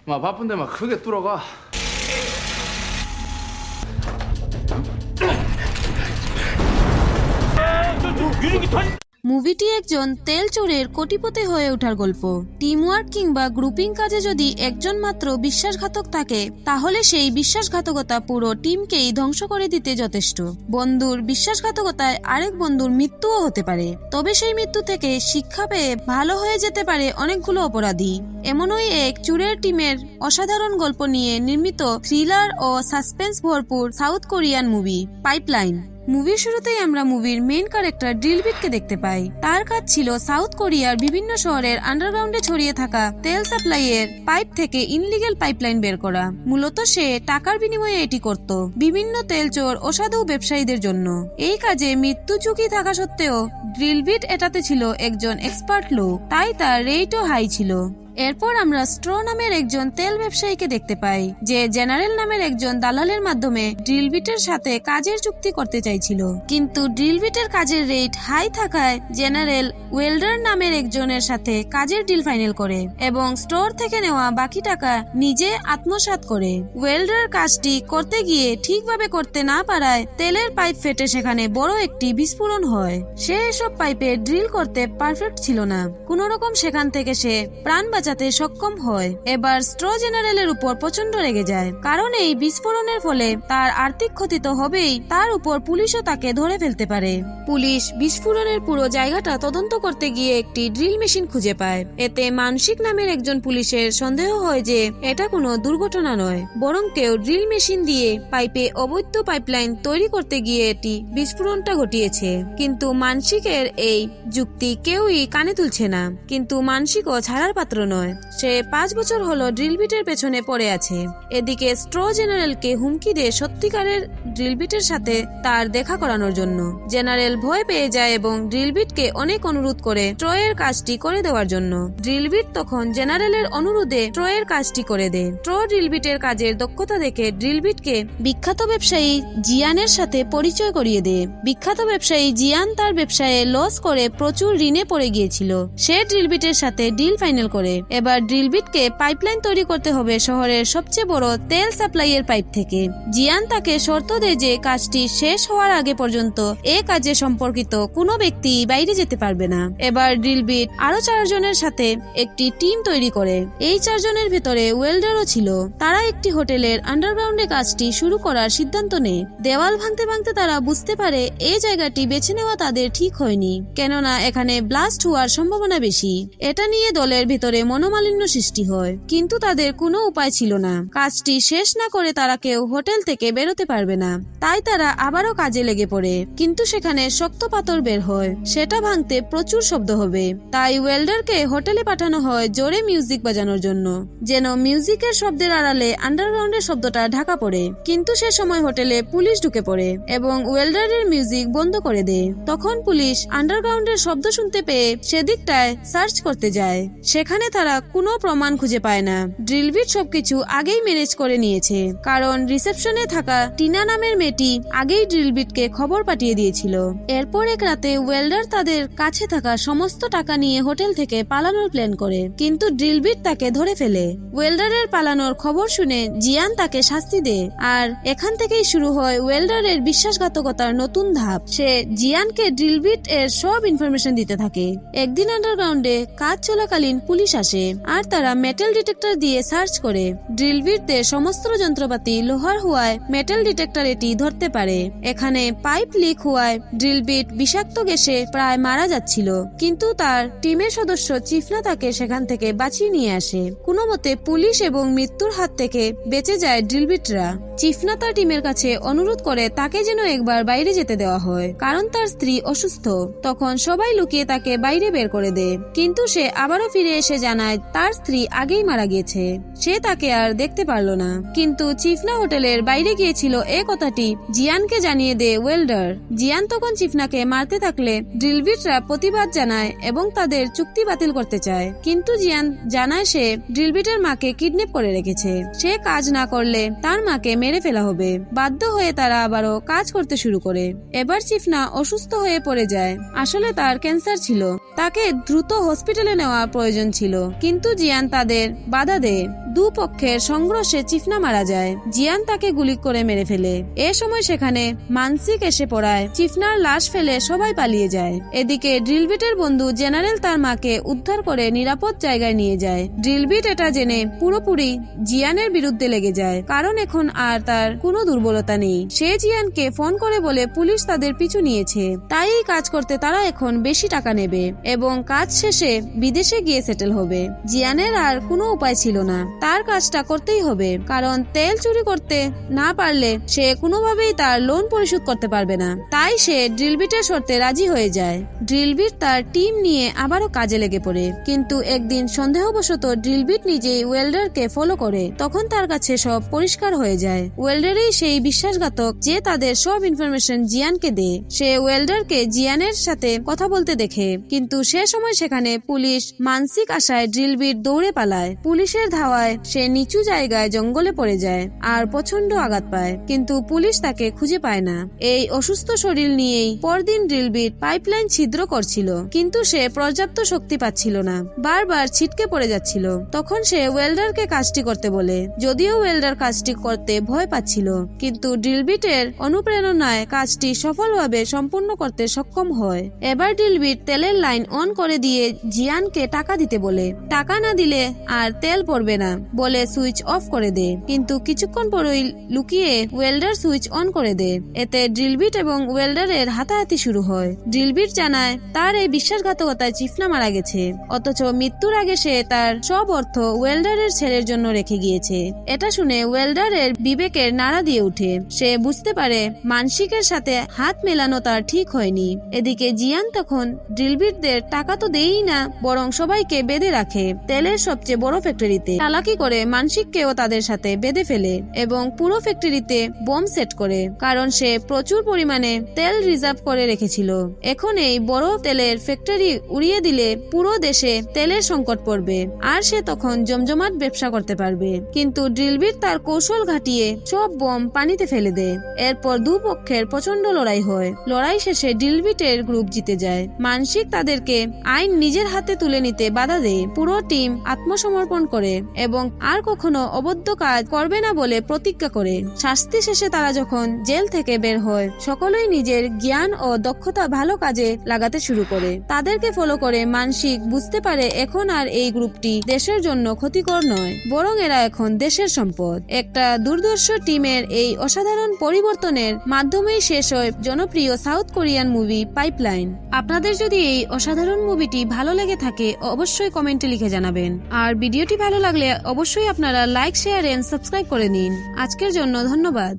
막 바쁜데 막 크게 뚫어가. মুভিটি একজন তেল চোরের কোটিপতি হয়ে ওঠার গল্প। টিমওয়ার্ক কিংবা গ্রুপিং কাজে যদি একজন মাত্র বিশ্বাসঘাতক থাকে, তাহলে সেই বিশ্বাসঘাতকতা পুরো টিমকেই ধ্বংস করে দিতে যথেষ্ট। বন্ধুর বিশ্বাসঘাতকতায় আরেক বন্ধুর মৃত্যুও হতে পারে, তবে সেই মৃত্যু থেকে শিক্ষা পেয়ে ভালো হয়ে যেতে পারে অনেকগুলো অপরাধী। এমনই এক চোরের টিমের অসাধারণ গল্প নিয়ে নির্মিত থ্রিলার ও সাসপেন্স ভরপুর সাউথ কোরিয়ান মুভি পাইপলাইন। মুভির শুরুতেই আমরা মুভির মেইন ক্যারেক্টার ড্রিলবিটকে দেখতে পাই। তার কাজ ছিল সাউথ কোরিয়ার বিভিন্ন শহরের আন্ডারগ্রাউন্ডে ছড়িয়ে থাকা তেল সাপ্লাইয়ের পাইপ থেকে ইনলিগ্যাল পাইপলাইন বের করা। মূলত সে টাকার বিনিময়ে এটি করত বিভিন্ন তেল চোর অসাধু ব্যবসায়ীদের জন্য। এই কাজে মৃত্যু ঝুঁকি থাকা সত্ত্বেও ড্রিলবিট এটাতে ছিল একজন এক্সপার্ট লোক, তাই তার রেটও হাই ছিল। এরপর আমরা স্ট্র নামের একজন তেল ব্যবসায়ীকে দেখতে পাই, যে জেনারেল নামের একজন দালালের মাধ্যমে ড্রিলবিটের সাথে কাজের চুক্তি করতে চাইছিল। কিন্তু ড্রিলবিটের কাজের রেট হাই থাকায় জেনারেল ওয়েল্ডার নামের একজনের সাথে কাজের ডিল ফাইনাল করে এবং স্টোর থেকে নেওয়া বাকি টাকা নিজে আত্মসাৎ করে। ওয়েল্ডার কাজটি করতে গিয়ে ঠিকভাবে করতে না পারায় তেলের পাইপ ফেটে সেখানে বড় একটি বিস্ফোরণ হয়। সে এসব পাইপে ড্রিল করতে পারফেক্ট ছিল না, কোন রকম সেখান থেকে সে প্রাণ বাঁচাতে সক্ষম হয়। এবার স্ট্র জেনারেলের উপর প্রচন্ড রেগে যায়, কারণ এই বিস্ফোরণের ফলে তার আর্থিক ক্ষতি তো হবেই, তার উপর পুলিশও তাকে ধরে ফেলতে পারে। পুলিশ বিস্ফোরণের পুরো জায়গাটা তদন্ত করতে গিয়ে একটি ড্রিল মেশিন খুঁজে পায়। এতে মানসিক নামের একজন পুলিশের সন্দেহ হয় যে এটা কোনো দুর্ঘটনা নয়, বরং কেউ ড্রিল মেশিন দিয়ে পাইপে অবৈধ পাইপলাইন তৈরি করতে গিয়ে এটি বিস্ফোরণটা ঘটিয়েছে। কিন্তু মানসিকের এই যুক্তি কেউই কানে তুলছে না। কিন্তু মানসিকও ছাড়ার পাত্র নয়। সে 5 বছর হলো ড্রিলবিটের পেছনে পড়ে আছে। এদিকে স্ট্র জেনারেলকে হুমকি দিয়ে সত্যিকারের ড্রিলবিটের সাথে তার দেখা করানোর জন্য। জেনারেল ভয় পেয়ে যায় এবং ড্রিলবিটকে অনেক অনুরোধ করে ট্রয়ের কাজটি করে দেওয়ার জন্য। ড্রিলবিট তখন জেনারেলের অনুরোধে ট্রয়ের কাজটি করে দেয়। ট্র ড্রিলবিটের কাজের দক্ষতা দেখে ড্রিলবিটকে বিখ্যাত ব্যবসায়ী জিয়ানের সাথে পরিচয় করিয়ে দেয়। বিখ্যাত ব্যবসায়ী জিয়ান তার ব্যবসায়ে লস করে প্রচুর ঋণে পড়ে গিয়েছিল। সে ড্রিলবিটের সাথে ডিল ফাইনাল করে। এবার ড্রিলবিটকে পাইপলাইন তৈরি করতে হবে শহরের সবচেয়ে বড় তেল সাপ্লাইয়ের পাইপ থেকে। জিয়ান তাকে শর্ত দেয় যে কাজটি শেষ হওয়ার আগে পর্যন্ত এ কাজে সম্পর্কিত কোনো ব্যক্তি বাইরে যেতে পারবে না। এবার ড্রিলবিট আরো 4 জনের সাথে একটি টিম তৈরি করে। এই 4 জনের ভেতরে ওয়েল্ডারও ছিল। তারা একটি হোটেলের আন্ডারগ্রাউন্ডে কাজটি শুরু করার সিদ্ধান্ত নেয়। দেওয়াল ভাঙতে ভাঙতে তারা বুঝতে পারে এই জায়গাটি বেছে নেওয়া তাদের ঠিক হয়নি, কেননা এখানে ব্লাস্ট হওয়ার সম্ভাবনা বেশি। এটা নিয়ে দলের ভিতরে মনোমালিন্য সৃষ্টি হয়, কিন্তু তাদের কোনো উপায় ছিল না। কাজটি শেষ না করে তারা কেউ হোটেল থেকে বেরোতে পারবে না, তাই তারা আবারও কাজে লেগে পড়ে। কিন্তু সেখানে শক্ত পাথর বের হয়, সেটা ভাঙতে প্রচুর শব্দ হবে। তাই ওয়েল্ডারকে হোটেলে পাঠানো হয় জোরে মিউজিক বাজানোর জন্য, যেন মিউজিকের শব্দের আড়ালে আন্ডারগ্রাউন্ডের শব্দটা ঢাকা পড়ে। কিন্তু সে সময় হোটেলে পুলিশ ঢুকে পড়ে এবং ওয়েল্ডারের মিউজিক বন্ধ করে দেয়। তখন পুলিশ আন্ডারগ্রাউন্ডের শব্দ শুনতে পেয়ে সেদিকটায় সার্চ করতে যায়। সেখানে তারা কোনো প্রমাণ খুঁজে পায় না। ড্রিলবিট সবকিছু আগেই ম্যানেজ করে নিয়েছে, কারণ রিসেপশনে থাকা টিনা নামের মেয়েটি আগেই ড্রিলবিটকে খবর পাঠিয়ে দিয়েছিল। এরপর এক রাতে ওয়েল্ডার তাদের কাছে থাকা সমস্ত টাকা নিয়ে হোটেল থেকে পালানোর প্ল্যান করে, কিন্তু ড্রিলবিট তাকে ধরে ফেলে। ওয়েল্ডারের পালানোর খবর শুনে জিয়ান তাকে শাস্তি দেয়, আর এখান থেকেই শুরু হয় ওয়েল্ডারের বিশ্বাসঘাতকতার নতুন ধাপ। সে জিয়ানকে ড্রিলবিট এর সব ইনফরমেশন দিতে থাকে। একদিন আন্ডারগ্রাউন্ডে কাজ চলাকালীন পুলিশ আসে, আর তারা মেটাল ডিটেক্টর দিয়ে সার্চ করে। ড্রিলবিটদের সমস্ত যন্ত্রপাতি লোহার হওয়ায় মেটাল ডিটেক্টর এটি ধরতে পারে। এখানে পাইপ লিক হওয়ায় ড্রিলবিট বিষাক্ত গ্যাসে প্রায় মারা যাচ্ছিল, কিন্তু তার টিমের সদস্য চিফনা তাকে সেখান থেকে বাঁচিয়ে নিয়ে আসে। কোনো মতে পুলিশ এবং মৃত্যুর হাত থেকে বেঁচে যায় ড্রিলবিটরা। চিফনা তার টিমের কাছে অনুরোধ করে তাকে যেন একবার বাইরে যেতে দেওয়া হয়, কারণ তার স্ত্রী অসুস্থ। তখন সবাই লুকিয়ে তাকে বাইরে বের করে দেয়, কিন্তু সে আবারও ফিরে এসে জানায় তার স্ত্রী আগেই মারা গিয়েছে। সে তাকে আর দেখতে পারল না। কিন্তু চিফনা হোটেলের বাইরে গিয়েছিল এ কথাটি জিয়ানকে জানিয়ে দেয় ওয়েল্ডার। জিয়ান তখন চিফনাকে মারতে থাকলে ড্রিলবিটরা প্রতিবাদ জানায় এবং তাদের চুক্তি বাতিল করতে চায়। কিন্তু জিয়ান জানায় সে ড্রিলবিটের মাকে কিডন্যাপ করে রেখেছে। সে কাজ না করলে তার মাকে মেরে ফেলা হবে। বাধ্য হয়ে তারা আবারও কাজ করতে শুরু করে। এবার চিফনা অসুস্থ হয়ে পড়ে যায়। আসলে তার ক্যান্সার ছিল, তাকে দ্রুত হসপিটালে নেওয়া প্রয়োজন ছিল, কিন্তু জিয়ান তাদের বাধা দেয়। দুপক্ষের সংঘর্ষে চিফনা মারা যায়। জিয়ান তাকে গুলি করে মেরে ফেলে। এ সময় সেখানে মানসিক এসে পড়ায় চিফনার লাশ ফেলে সবাই পালিয়ে যায়। এদিকে ড্রিলবিটের বন্ধু জেনারেল তার মাকে উদ্ধার করে নিরাপদ জায়গায় নিয়ে যায়। ড্রিলবিট এটা জেনে পুরোপুরি জিয়ানের বিরুদ্ধে লেগে যায়, কারণ এখন আর তার কোনো দুর্বলতা নেই। সে জিয়ানকে ফোন করে বলে পুলিশ তাদের পিছু নিয়েছে, তাই এই কাজ করতে তারা এখন বেশি টাকা নেবে এবং কাজ শেষে বিদেশে গিয়ে সেটেল হবে। জিয়ানের আর কোনো উপায় ছিল না, তার কাজটা করতেই হবে, কারণ তেল চুরি করতে না পারলে সে কোনোভাবেই তার লোন পরিশোধ করতে পারবে না। তাই সে ড্রিলবিটের শর্তে রাজি হয়ে যায়। ড্রিলবিট তার টিম নিয়ে আবারও কাজে লেগে পড়ে, কিন্তু একদিন সন্দেহবশত ড্রিলবিট নিজেই ওয়েল্ডারকে ফলো করে। তখন তার কাছে সব পরিষ্কার হয়ে যায়। ওয়েল্ডারই সেই বিশ্বাসঘাতক যে তাদের সব ইনফরমেশন জিয়ানকে দেয়। সে ওয়েল্ডারকে জিয়ানের সাথে কথা বলতে দেখে, কিন্তু সে সময় সেখানে পুলিশ মানসিক আশায় ড্রিলবিট দৌড়ে পালায়। পুলিশের ধাওয়ায় সে নিচু জায়গায় জঙ্গলে পড়ে যায় আর প্রচন্ড আঘাত পায়, কিন্তু পুলিশ তাকে খুঁজে পায় না। এই অসুস্থ শরীর নিয়েই পরদিন ড্রিলবিট পাইপলাইন ছিদ্র করছিল, কিন্তু সে পর্যাপ্ত শক্তি পাচ্ছিল না, বারবার ছিটকে পড়ে যাচ্ছিল। তখন সে ওয়েল্ডারকে কাজটি করতে বলে, যদিও ওয়েল্ডার কাজটি করতে ভয় পাচ্ছিল, কিন্তু ড্রিলবিটের অনুপ্রেরণায় কাজটি সফলভাবে সম্পূর্ণ করতে সক্ষম হয়। এবার ড্রিলবিট তেলের লাইন অন করে দিয়ে জিয়ানকে টাকা দিতে বলে। টাকা না দিলে আর তেল পড়বে না বলে সুইচ অফ করে দেয়, কিন্তু কিছুক্ষণ পরই লুকিয়ে ওয়েল্ডার সুইচ অন করে দেয়। এতে ড্রিলবিট এবং ওয়েল্ডারের হাতাহাতি শুরু হয়। ড্রিলবিট জানায় তার এই বিশ্বাসঘাতকতায় চিফনা মারা গেছে, অথচ মৃত্যুর আগে সে তার সব অর্থ ওয়েল্ডারের ছেলের জন্য রেখে গিয়েছে। এটা শুনে ওয়েল্ডারের বিবেকের নাড়া দিয়ে উঠে। সে বুঝতে পারে মানসিকের সাথে হাত মেলানো তার ঠিক হয়নি। এদিকে জিয়ান তখন ড্রিলবিটদের টাকা তো দেই না, বরং সবাইকে বেঁধে রাখে তেলের সবচেয়ে বড় ফ্যাক্টরিতে। চালাকি করে মানসিককেও তাদের সাথে বেঁধে ফেলে এবং পুরো ফ্যাক্টরিতে বোম সেট করে, কারণ সে প্রচুর পরিমাণে তেল রিজার্ভ করে রেখেছিল। এখন এই বড় তেলের ফ্যাক্টরি উড়িয়ে দিলে পুরো দেশে তেলের সংকট পড়বে, আর সে তখন জমজমাট ব্যবসা করতে পারবে। কিন্তু ড্রিলবিট তার কৌশল ঘাটিয়ে সব বোম পানিতে ফেলে দেয়। এরপর দুপক্ষের প্রচন্ড লড়াই হয়। লড়াই শেষে ড্রিলবিটের গ্রুপ জিতে যায়। মানসিক তাদেরকে আইন নিজের হাতে তুলে নিতে বাধা দেয়। পুরো টিম আত্মসমর্পণ করে এবং আর কখনো অবৈধ কাজ করবে না বলে প্রতিজ্ঞা করে। শাস্তি শেষে তারা যখন জেল থেকে বের হয়, সকলেই নিজের জ্ঞান ও দক্ষতা ভালো কাজে লাগাতে শুরু করে। তাদেরকে ফলো করে মানসিক বুঝতে পারে এখন আর এই গ্রুপটি দেশের জন্য ক্ষতিকর নয়, বরং এরা এখন দেশের সম্পদ। একটা দুর্ধর্ষ টিমের এই অসাধারণ পরিবর্তনের মাধ্যমেই শেষ হয় জনপ্রিয় সাউথ কোরিয়ান মুভি পাইপলাইন। আপনাদের যদি এই অসাধারণ মুভিটি ভালো লেগে থাকে অবশ্যই কমেন্টে লিখে জানাবেন, আর ভিডিওটি ভালো লাগলে অবশ্যই আপনারা লাইক, শেয়ার এন্ড সাবস্ক্রাইব করে নিন। আজকের জন্য ধন্যবাদ।